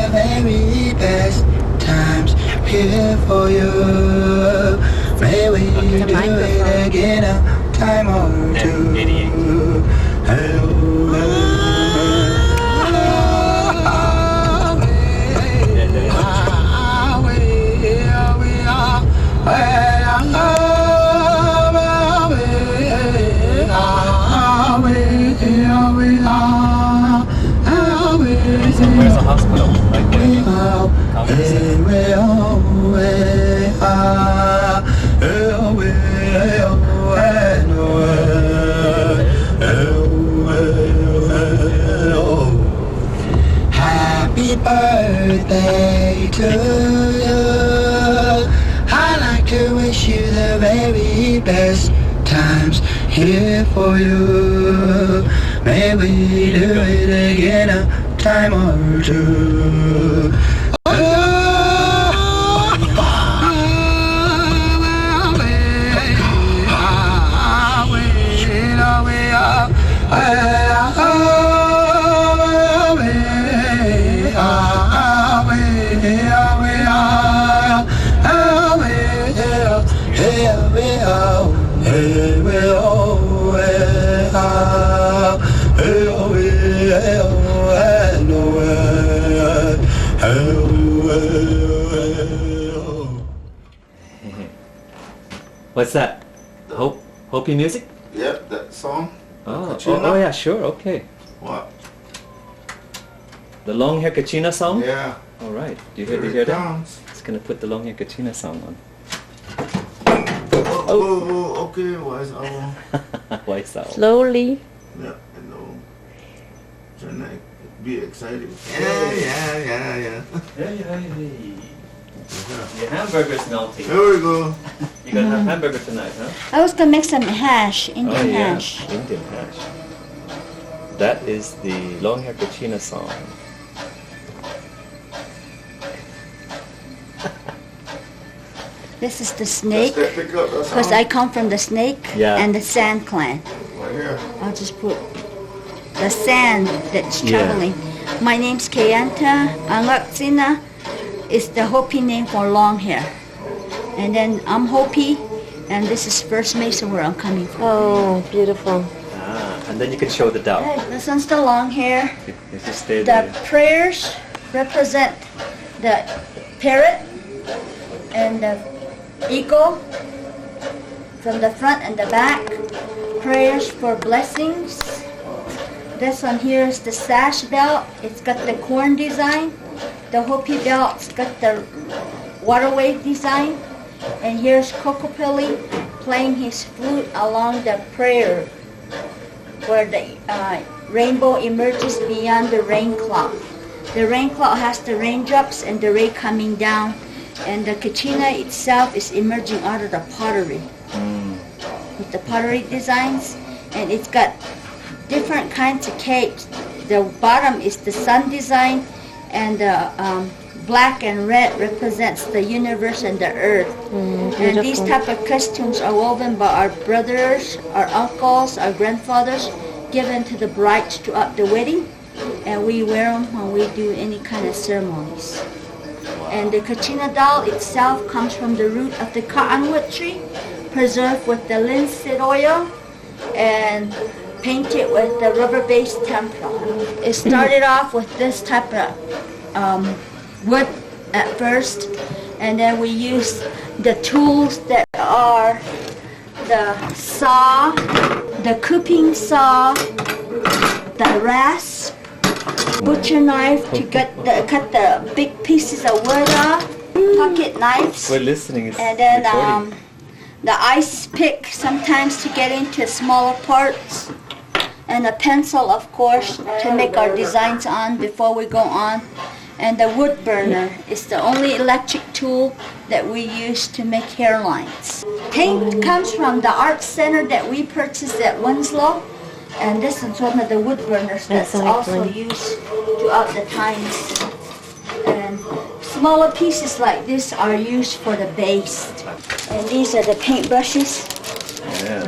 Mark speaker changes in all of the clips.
Speaker 1: the very best times here for you. May we do it again a time or two.
Speaker 2: Where's the hospital? Right there.
Speaker 1: Happy birthday to you. I'd like to wish you the very best times here for you. May we do it again a time or two.
Speaker 2: What's that? Hopi music?
Speaker 3: Yep, that song.
Speaker 2: Oh yeah, sure, okay.
Speaker 3: What?
Speaker 2: The long hair Katchina song?
Speaker 3: Yeah.
Speaker 2: All right. Do you hear that? It's gonna put the long hair Katchina song on.
Speaker 3: Oh, okay. Wise owl.
Speaker 2: Wise owl.
Speaker 4: Slowly.
Speaker 3: Yeah, I know. Trying to be excited. Yeah.
Speaker 2: Hey. Your hamburger's melting.
Speaker 3: Here we go.
Speaker 2: You're gonna have hamburger tonight, huh?
Speaker 4: I was gonna make some hash, Indian hash.
Speaker 2: Indian hash. That is the long hair Katchina song.
Speaker 4: This is the snake,
Speaker 3: Pick up that
Speaker 4: because
Speaker 3: song.
Speaker 4: I come from the snake and the sand clan.
Speaker 3: Right here.
Speaker 4: I'll just put the sand that's traveling. My name's Kayenta. Angak-China is the Hopi name for long hair. And then I'm Hopi, and this is First Mesa where I'm coming from.
Speaker 5: Oh, beautiful.
Speaker 2: And then you can show the dog.
Speaker 4: This one's the long hair.
Speaker 2: You just stay
Speaker 4: The
Speaker 2: there.
Speaker 4: prayers represent the parrot and the eagle from the front and the back. Prayers for blessings. This one here is the sash belt. It's got the corn design. The Hopi belt's got the water wave design. And here's Kokopili playing his flute along the prayer where the rainbow emerges beyond the rain cloud. The rain cloud has the raindrops and the rain coming down, and the Katchina itself is emerging out of the pottery with the pottery designs, and it's got different kinds of capes. The bottom is the sun design, and the black and red represents the universe and the earth. And these type of costumes are woven by our brothers, our uncles, our grandfathers, given to the brides throughout the wedding, and we wear them when we do any kind of ceremonies. And the Katchina doll itself comes from the root of the cottonwood tree, preserved with the linseed oil, and painted with the rubber-based tempera. It started off with this type of wood at first, and then we used the tools that are the saw, the cooking saw, the rasp, butcher knife to cut the big pieces of wood off, pocket knives.
Speaker 2: We're listening. It's
Speaker 4: and then
Speaker 2: recording.
Speaker 4: The ice pick sometimes to get into smaller parts, and a pencil, of course, to make our designs on before we go on. And the wood burner is the only electric tool that we use to make hairlines. Paint comes from the art center that we purchased at Winslow, and this is one of the wood burners that's also used throughout the times. And smaller pieces like this are used for the base. And these are the paint brushes.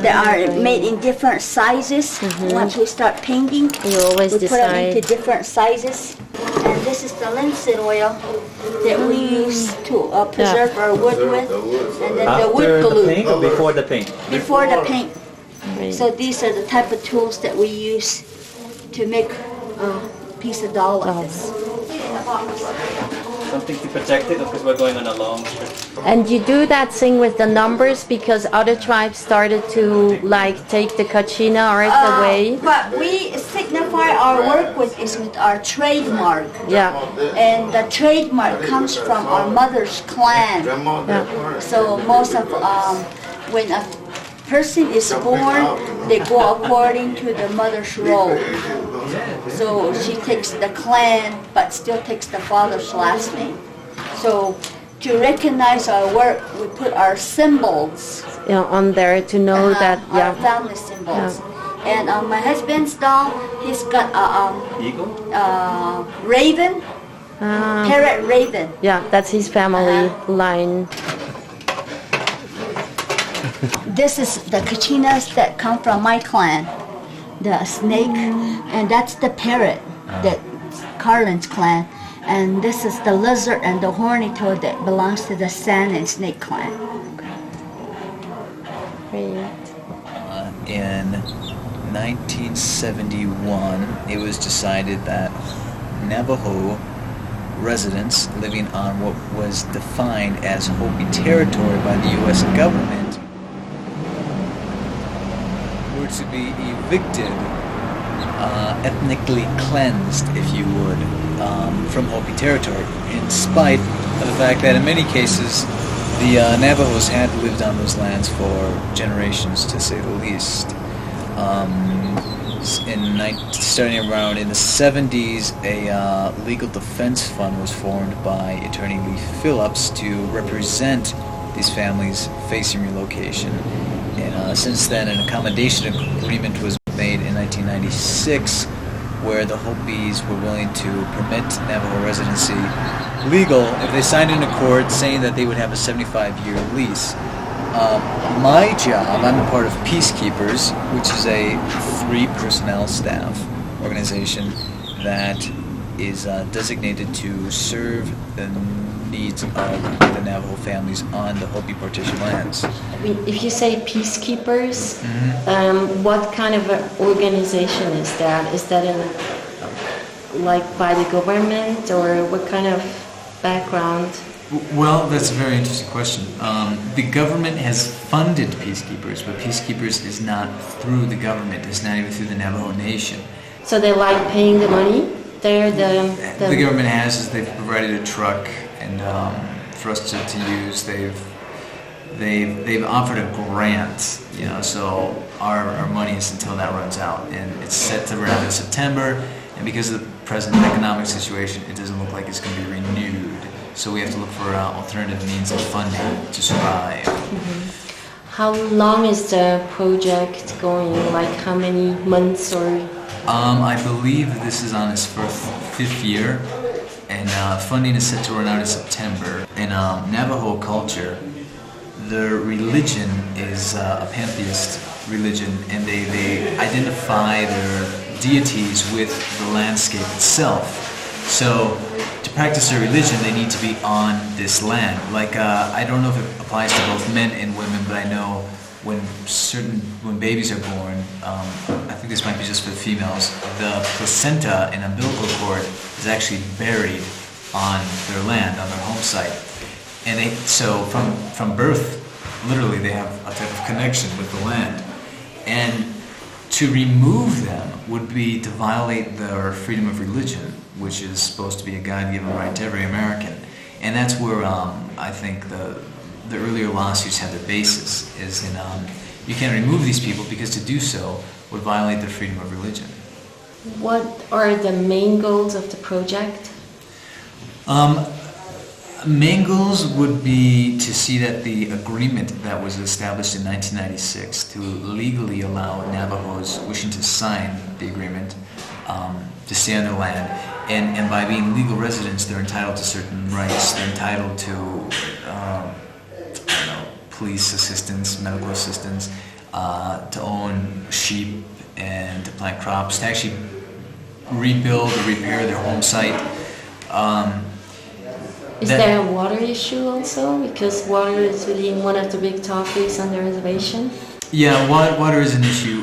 Speaker 4: They are made in different sizes. Once we start painting,
Speaker 5: You always
Speaker 4: we put them
Speaker 5: decide.
Speaker 4: into different sizes. And this is the linseed oil that we use to preserve our wood with. And then the wood
Speaker 2: After the
Speaker 4: glue.
Speaker 2: paint or before the paint?
Speaker 4: Before the paint.
Speaker 5: Right.
Speaker 4: So these are the type of tools that we use to make a piece of doll like this.
Speaker 2: Something to protect it because we're going on a long trip.
Speaker 5: And you do that thing with the numbers because other tribes started to like take the Katchina art away.
Speaker 4: What we signify our work with is with our trademark.
Speaker 5: Yeah.
Speaker 4: And the trademark comes from our mother's clan. So most of when a person is born, they go according to the mother's role. So she takes the clan, but still takes the father's last name. So to recognize our work, we put our symbols
Speaker 5: On there to know that,
Speaker 4: our family symbols. And my husband's doll, he's got a
Speaker 2: Eagle?
Speaker 4: raven, parrot raven.
Speaker 5: Yeah, that's his family line.
Speaker 4: This is the Katchinas that come from my clan, the snake, and that's the parrot, that Carlin's clan. And this is the lizard and the horny toad that belongs to the sand and snake clan.
Speaker 5: Great.
Speaker 6: In 1971, it was decided that Navajo residents living on what was defined as Hopi territory by the U.S. government were to be evicted, ethnically cleansed, if you would, from Hopi territory, in spite of the fact that in many cases the Navajos had lived on those lands for generations, to say the least. Starting around in the 70s, a legal defense fund was formed by Attorney Lee Phillips to represent these families facing relocation. And since then, an accommodation agreement was made in 1996, where the Hopis were willing to permit Navajo residency legal if they signed an accord saying that they would have a 75-year lease. My job, I'm a part of Peacekeepers, which is a 3-personnel staff organization that is designated to serve the needs of the Navajo families on the Hopi partition lands.
Speaker 5: If you say peacekeepers, what kind of an organization is that? Is that like by the government, or what kind of background?
Speaker 6: Well, that's a very interesting question. The government has funded Peacekeepers, but Peacekeepers is not through the government. It's not even through the Navajo Nation.
Speaker 5: So they like paying the money? They're
Speaker 6: The government has, they've provided a truck and for us to use. They've offered a grant, so our money is until that runs out, and it's set to run out in September. And because of the present economic situation, it doesn't look like it's going to be renewed. So we have to look for alternative means of funding to survive.
Speaker 5: How long is the project going? Like how many months or?
Speaker 6: I believe this is on its 5th year, and funding is set to run out in September. In Navajo culture, their religion is a pantheist religion, and they identify their deities with the landscape itself. So to practice their religion, they need to be on this land. Like, I don't know if it applies to both men and women, but I know when babies are born, I think this might be just for the females, the placenta and umbilical cord is actually buried on their land, on their home site. And so from birth, literally they have a type of connection with the land. And to remove them would be to violate their freedom of religion, which is supposed to be a God-given right to every American. And that's where I think the earlier lawsuits had their basis, is in you can't remove these people because to do so would violate their freedom of religion.
Speaker 5: What are the main goals of the project?
Speaker 6: Main goals would be to see that the agreement that was established in 1996 to legally allow Navajos wishing to sign the agreement to stay on their land, and by being legal residents, they're entitled to certain rights. They're entitled to police assistance, medical assistance, to own sheep and to plant crops, to actually rebuild or repair their home site.
Speaker 5: Is there a water issue also? Because water is really one of the big topics on the reservation.
Speaker 6: Yeah, water is an issue.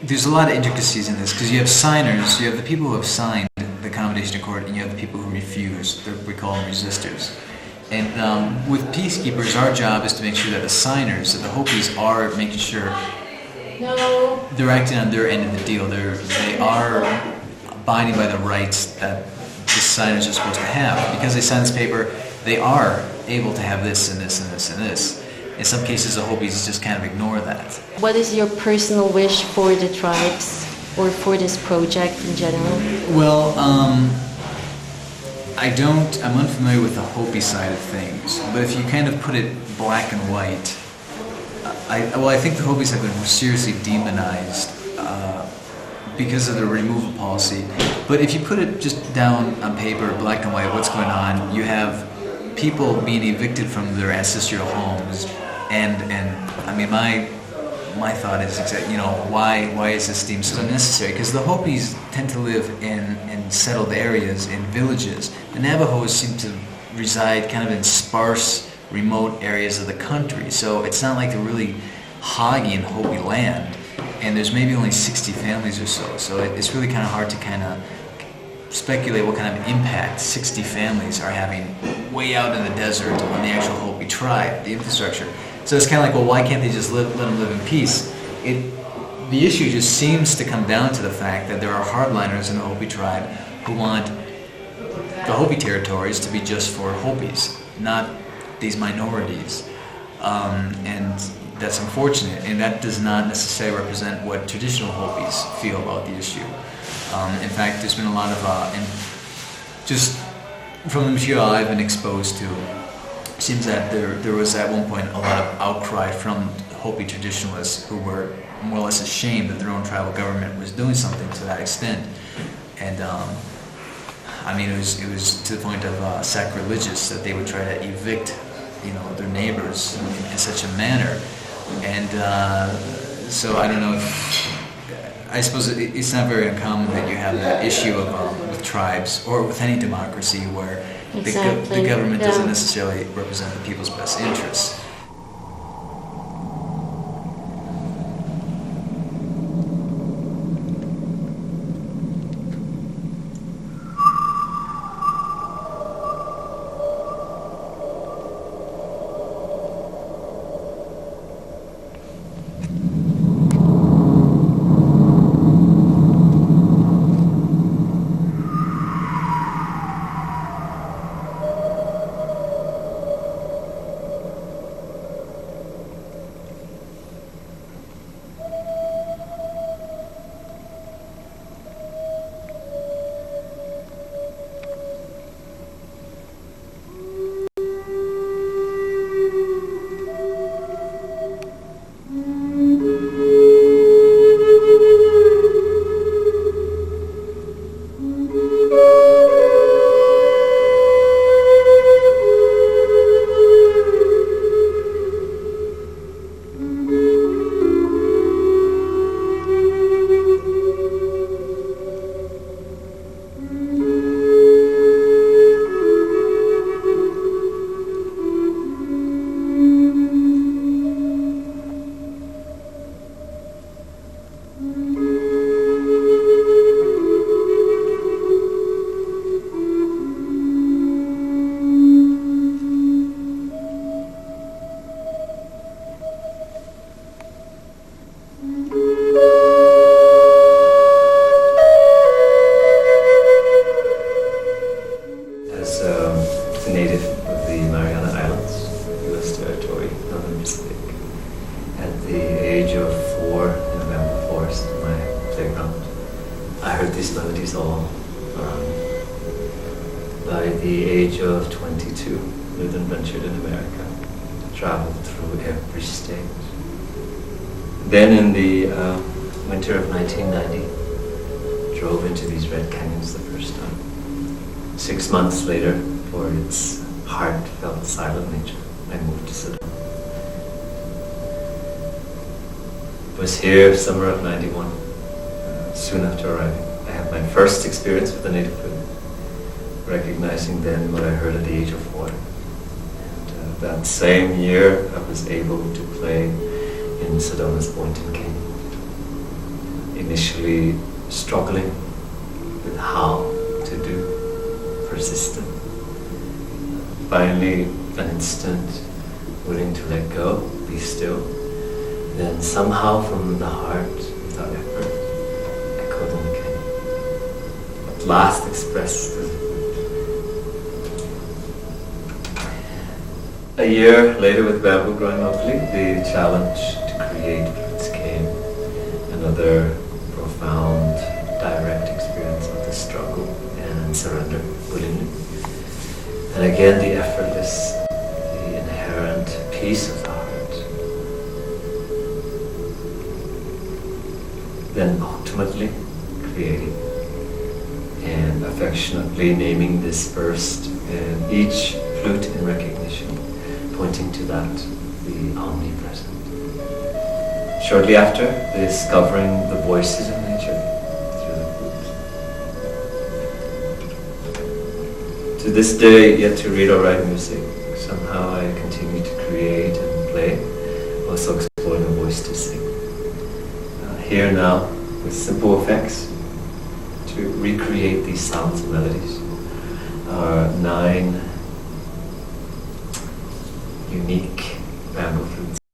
Speaker 6: There's a lot of intricacies in this because you have signers, you have the people who have signed the accommodation accord, and you have the people who refuse. We call them resistors. And with peacekeepers, our job is to make sure that the signers, that the Hopis, are making sure they're acting on their end of the deal. They are abiding by the rights that the signers are supposed to have. Because they sign this paper, they are able to have this and this and this and this. In some cases, the Hopis just kind of ignore that.
Speaker 5: What is your personal wish for the tribes or for this project in general?
Speaker 6: Well, I'm unfamiliar with the Hopi side of things, but if you kind of put it black and white, I think the Hopis have been seriously demonized because of the removal policy. But if you put it just down on paper, black and white, what's going on, you have people being evicted from their ancestral homes, and I mean, my thought is, why is this deemed so necessary? Because the Hopis tend to live in settled areas, in villages. The Navajos seem to reside kind of in sparse, remote areas of the country. So it's not like they're really hogging Hopi land. And there's maybe only 60 families or so. So it's really kind of hard to kind of speculate what kind of impact 60 families are having way out in the desert on the actual Hopi tribe, the infrastructure. So it's kind of like, well, why can't they just let them live in peace? The issue just seems to come down to the fact that there are hardliners in the Hopi tribe who want the Hopi territories to be just for Hopis, not these minorities. And that's unfortunate, and that does not necessarily represent what traditional Hopis feel about the issue. In fact, there's been a lot of, just from the material I've been exposed to, it seems that there was at one point a lot of outcry from Hopi traditionalists who were more or less ashamed that their own tribal government was doing something to that extent. And I mean, it was to the point of sacrilegious that they would try to evict, their neighbors in such a manner. And so I don't know I suppose it's not very uncommon that you have that issue of with tribes or with any democracy where the government doesn't necessarily represent the people's best interests.
Speaker 2: By the age of 22, lived and ventured in America, traveled through every state. Then in the winter of 1990, drove into these red canyons the first time. 6 months later, for its heartfelt, silent nature, I moved to Sedona. Was here summer of 91. Soon after arriving, I had my first experience with the native food. recognizing then what I heard at the age of 4. And that same year I was able to play in Sedona's Boynton King. Initially struggling with how to do, persistent. Finally, an instant willing to let go, be still. Then somehow from the heart, without effort, echoed in the king. At last expressed as a flute. A year later with bamboo growing locally, the challenge to create flutes came. Another profound, direct experience of the struggle and surrender willingly. And again, the effortless, the inherent peace of the heart. Then ultimately creating and affectionately naming this first and each flute in recognition, pointing to that, the omnipresent. Shortly after, discovering the voices of nature through the flute. To this day, yet to read or write music, somehow I continue to create and play, also exploring a voice to sing. Here now, with simple effects, to recreate these sounds and melodies, are 9 unique bamboo flutes.